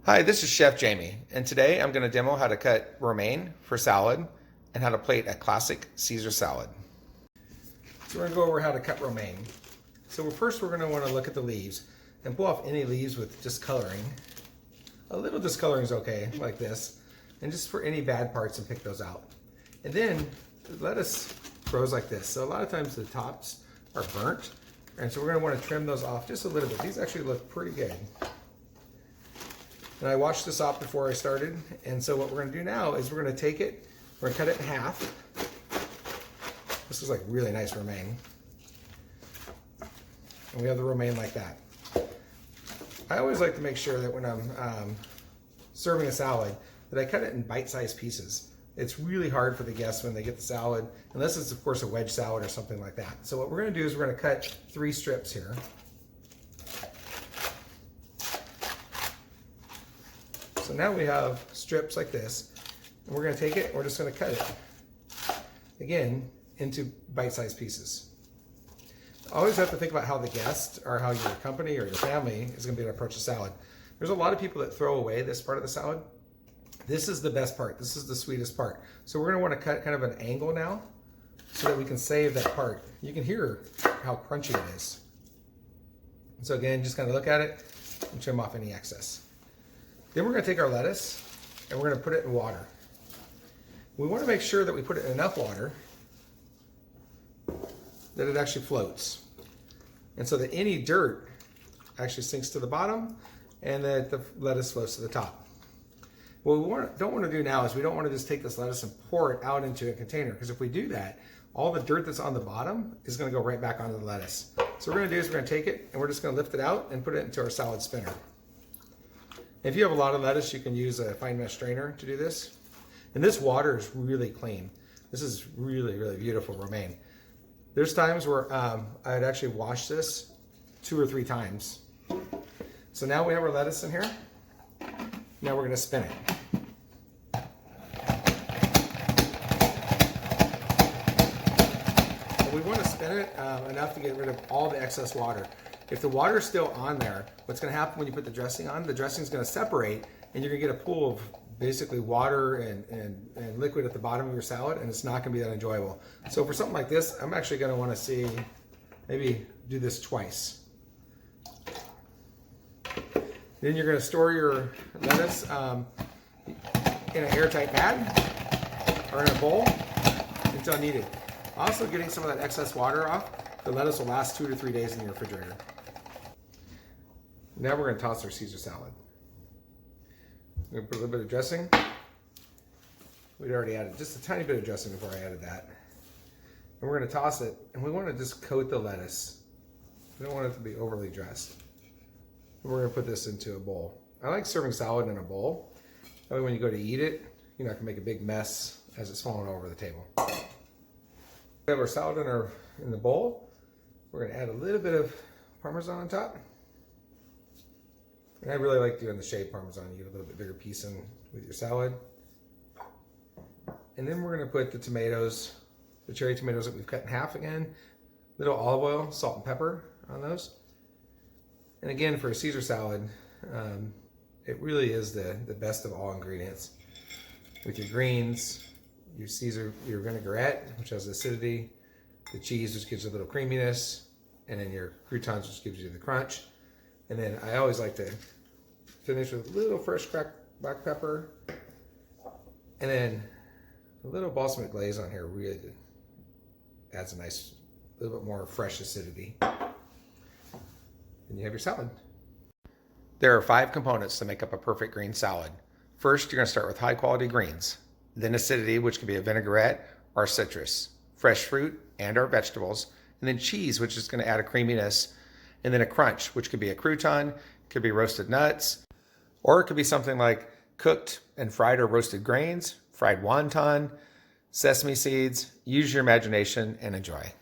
Hi, this is Chef Jamie, and today I'm going to demo how to cut romaine for salad and how to plate a classic Caesar salad. So we're going to go over how to cut romaine. So first we're going to want to look at the leaves and pull off any leaves with discoloring. A little discoloring is okay, like this, and just for any bad parts and pick those out. And then lettuce grows like this. So a lot of times the tops are burnt, and so we're going to want to trim those off just a little bit. These actually look pretty good. And I washed this off before I started, and so what we're going to do now is we're going to take it, we're going to cut it in half. This is like really nice romaine. And we have the romaine like that. I always like to make sure that when I'm serving a salad that I cut it in bite-sized pieces. It's really hard for the guests when they get the salad, unless it's of course a wedge salad or something like that. So what we're going to do is we're going to cut 3 strips here. So now we have strips like this, and we're going to take it and we're just going to cut it, again, into bite-sized pieces. Always have to think about how the guest or how your company or your family is going to be able to approach a salad. There's a lot of people that throw away this part of the salad. This is the best part. This is the sweetest part. So we're going to want to cut kind of an angle now so that we can save that part. You can hear how crunchy it is. So again, just kind of look at it and trim off any excess. Then we're going to take our lettuce and we're going to put it in water. We want to make sure that we put it in enough water that it actually floats. And so that any dirt actually sinks to the bottom and that the lettuce floats to the top. What we don't want to do now is we don't want to just take this lettuce and pour it out into a container, because if we do that, all the dirt that's on the bottom is going to go right back onto the lettuce. So what we're going to do is we're going to take it and we're just going to lift it out and put it into our salad spinner. If you have a lot of lettuce, you can use a fine mesh strainer to do this. And this water is really clean. This is really, really beautiful romaine. There's times where I'd actually wash this 2 or 3 times. So now we have our lettuce in here. Now we're going to spin it. We want to spin it enough to get rid of all the excess water. If the water is still on there, what's going to happen when you put the dressing on, the dressing is going to separate and you're going to get a pool of basically water and liquid at the bottom of your salad, and it's not going to be that enjoyable. So for something like this, I'm actually going to want to see, maybe do this twice. Then you're going to store your lettuce in an airtight bag or in a bowl until needed. Also, getting some of that excess water off, the lettuce will last 2 to 3 days in the refrigerator. Now we're going to toss our Caesar salad. We're going to put a little bit of dressing. We'd already added just a tiny bit of dressing before I added that. And we're going to toss it, and we want to just coat the lettuce. We don't want it to be overly dressed. And we're going to put this into a bowl. I like serving salad in a bowl. That way when you go to eat it, you're not going to make a big mess as it's falling over the table. We have our salad in the bowl. We're going to add a little bit of Parmesan on top. And I really like doing the shaved Parmesan. You get a little bit bigger piece in with your salad. And then we're going to put the tomatoes, the cherry tomatoes that we've cut in half again. Little olive oil, salt and pepper on those. And again, for a Caesar salad, it really is the best of all ingredients. With your greens, your vinaigrette, which has acidity, the cheese, which gives you a little creaminess, and then your croutons, which gives you the crunch. And then I always like to finish with a little fresh cracked black pepper, and then a little balsamic glaze on here really adds a nice, little bit more fresh acidity. And you have your salad. There are 5 components to make up a perfect green salad. First, you're going to start with high quality greens. Then acidity, which can be a vinaigrette or citrus, fresh fruit and our vegetables, and then cheese, which is going to add a creaminess, and then a crunch, which could be a crouton, could be roasted nuts, or it could be something like cooked and fried or roasted grains, fried wonton, sesame seeds. Use your imagination and enjoy.